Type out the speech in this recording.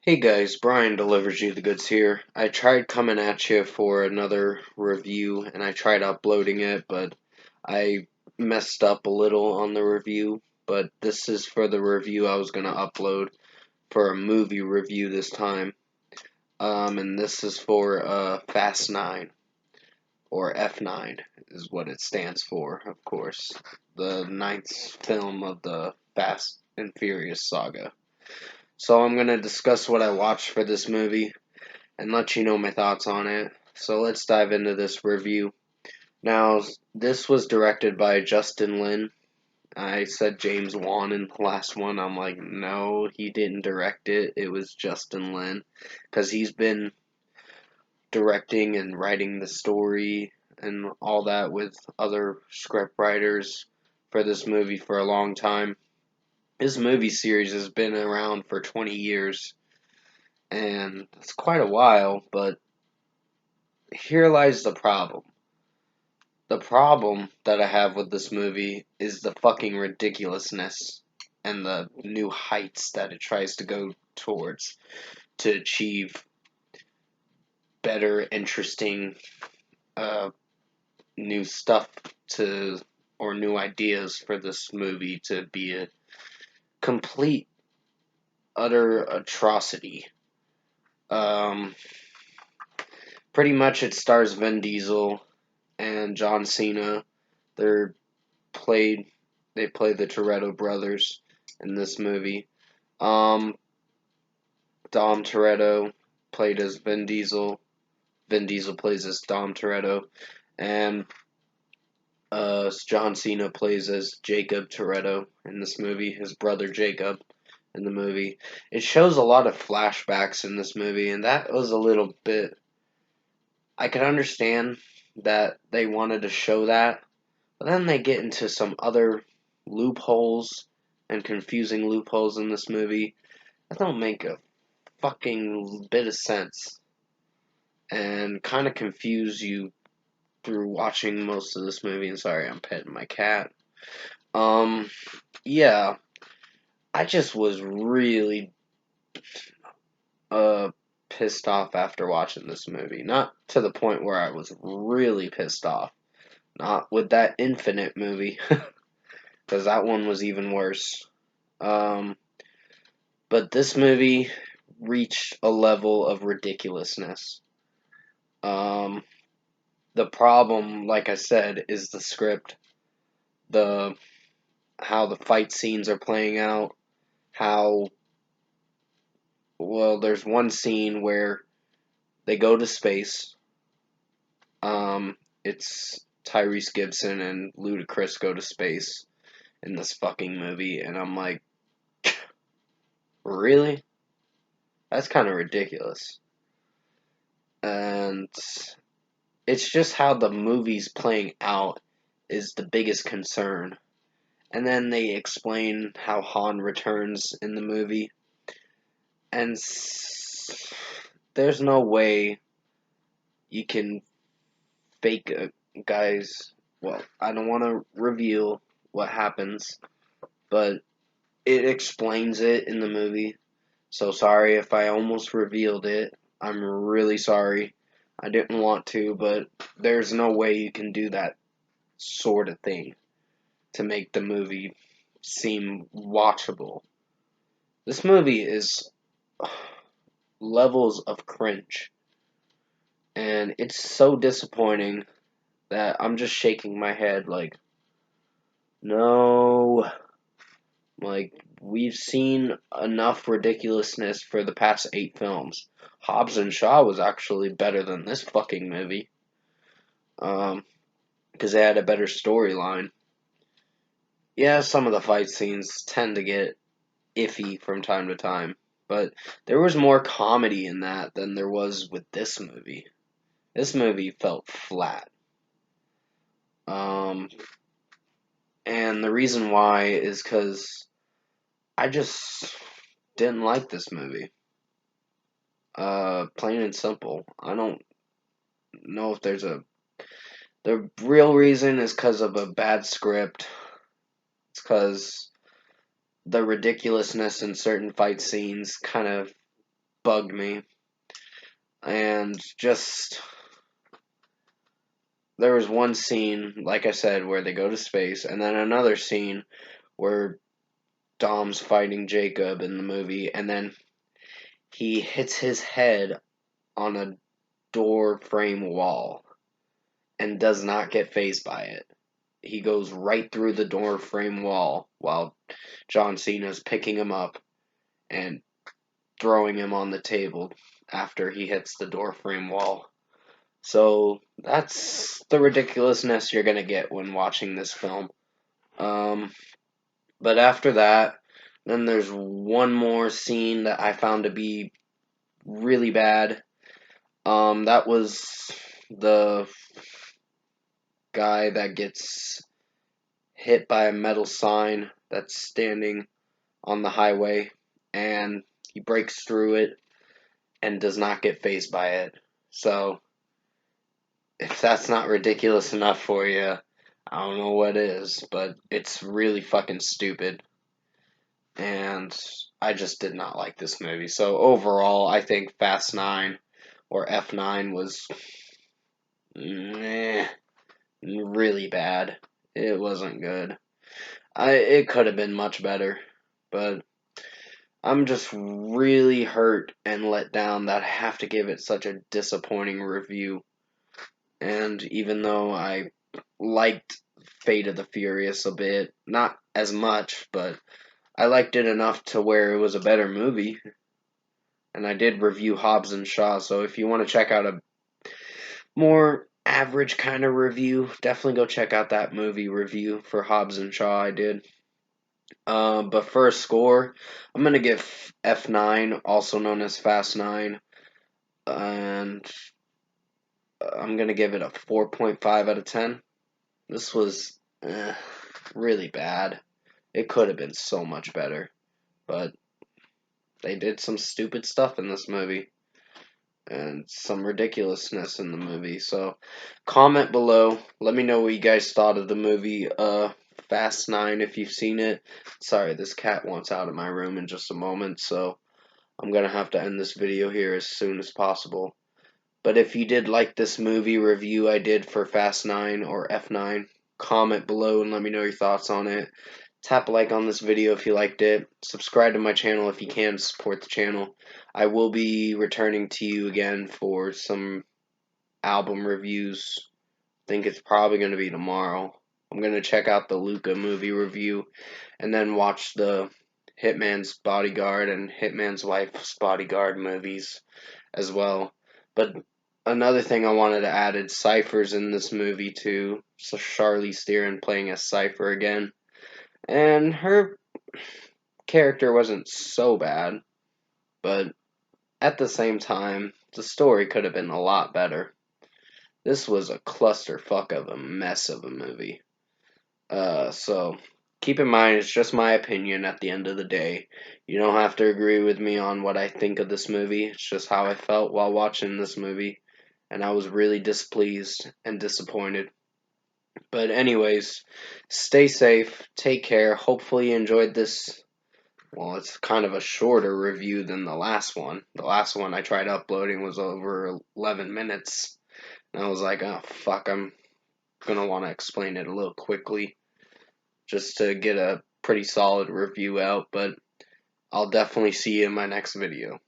Hey guys, Brian delivers you the goods here. I tried coming at you for another review and I tried uploading it, but I messed up a little on the review. But this is for the review I was going to upload for a movie review this time. And this is for Fast 9, or F9 is what it stands for, of course. The ninth film of the Fast and Furious saga. So I'm going to discuss what I watched for this movie and let you know my thoughts on it. So let's dive into this review. Now, this was directed by Justin Lin. I said James Wan in the last one. I'm like, no, he didn't direct it. It was Justin Lin. Because he's been directing and writing the story and all that with other script writers for this movie for a long time. This movie series has been around for 20 years. And it's quite a while, but here lies the problem. The problem that I have with this movie is the fucking ridiculousness and the new heights that it tries to go towards to achieve better, interesting, uh, new stuff to, or new ideas for this movie to be a complete, utter atrocity. Um, Pretty much it stars Vin Diesel and John Cena. They're played they play the Toretto brothers in this movie. Um, Dom Toretto played as Vin Diesel. Vin Diesel plays as Dom Toretto, and John Cena plays as Jacob Toretto in this movie. His brother Jacob in the movie. It shows a lot of flashbacks in this movie, and that was a little bit. I could understand that they wanted to show that, but then they get into some other loopholes and confusing loopholes in this movie that don't make a fucking bit of sense and kind of confuse you through watching most of this movie. And sorry, I'm petting my cat. Um, yeah, I just was really uh pissed off after watching this movie. Not to the point where I was really pissed off. Not with that Infinite movie, because that one was even worse. Um, but this movie reached a level of ridiculousness. Um, the problem, like I said, is the script, the how the fight scenes are playing out, how there's one scene where they go to space. It's Tyrese Gibson and Ludacris go to space in this fucking movie, and I'm like, really? That's kind of ridiculous. And it's just how the movie's playing out is the biggest concern. And then they explain how Han returns in the movie. And there's no way you can fake a guy's. Well, I don't want to reveal what happens, but it explains it in the movie. So sorry if I almost revealed it. I'm really sorry. I didn't want to, but there's no way you can do that sort of thing to make the movie seem watchable. This movie is levels of cringe, and it's so disappointing that I'm just shaking my head like, no. Like, we've seen enough ridiculousness for the past 8 films. Hobbs and Shaw was actually better than this fucking movie. Because they had a better storyline. Yeah, some of the fight scenes tend to get iffy from time to time, but there was more comedy in that than there was with this movie. This movie felt flat. Um, and the reason why is because I just didn't like this movie. Plain and simple. I don't know if there's a. The real reason is because of a bad script. It's because the ridiculousness in certain fight scenes kind of bugged me. And just, there was one scene, like I said, where they go to space, and then another scene where Dom's fighting Jacob in the movie, and then he hits his head on a door frame wall and does not get phased by it. He goes right through the door frame wall while John Cena's picking him up and throwing him on the table after he hits the door frame wall. So that's the ridiculousness you're gonna get when watching this film. Um, but after that, then there's one more scene that I found to be really bad. That was the guy that gets hit by a metal sign that's standing on the highway, and he breaks through it and does not get phased by it. So, if that's not ridiculous enough for you, I don't know what is, but it's really fucking stupid. And I just did not like this movie. So, overall, I think Fast 9 or F9 was meh, really bad. It wasn't good. It could have been much better, but I'm just really hurt and let down that I have to give it such a disappointing review. And even though I liked Fate of the Furious a bit, not as much, but I liked it enough to where it was a better movie. And I did review Hobbs and Shaw, so if you want to check out a more average kind of review, definitely go check out that movie review for Hobbs and Shaw I did. But for a score, I'm gonna give F9, also known as Fast 9, and I'm gonna give it a 4.5 out of 10. This was really bad. It could have been so much better, but they did some stupid stuff in this movie and some ridiculousness in the movie. So, comment below. Let me know what you guys thought of the movie Fast 9 if you've seen it. Sorry, this cat wants out of my room in just a moment, so I'm gonna have to end this video here as soon as possible. But if you did like this movie review I did for Fast 9 or F9, comment below and let me know your thoughts on it. Tap a like on this video if you liked it. Subscribe to my channel if you can to support the channel. I will be returning to you again for some album reviews. I think it's probably going to be tomorrow. I'm going to check out the Luca movie review and then watch the Hitman's Bodyguard and Hitman's Wife's Bodyguard movies as well. But another thing I wanted to add is Cypher's in this movie too. So Charlize Theron playing as Cypher again. And her character wasn't so bad, but at the same time, the story could have been a lot better. This was a clusterfuck of a mess of a movie. So keep in mind, it's just my opinion at the end of the day. You don't have to agree with me on what I think of this movie. It's just how I felt while watching this movie. And I was really displeased and disappointed. But anyways, stay safe, take care. Hopefully you enjoyed this. Well, it's kind of a shorter review than the last one. The last one I tried uploading was over 11 minutes. And I was like, oh fuck, I'm gonna want to explain it a little quickly just to get a pretty solid review out, but I'll definitely see you in my next video.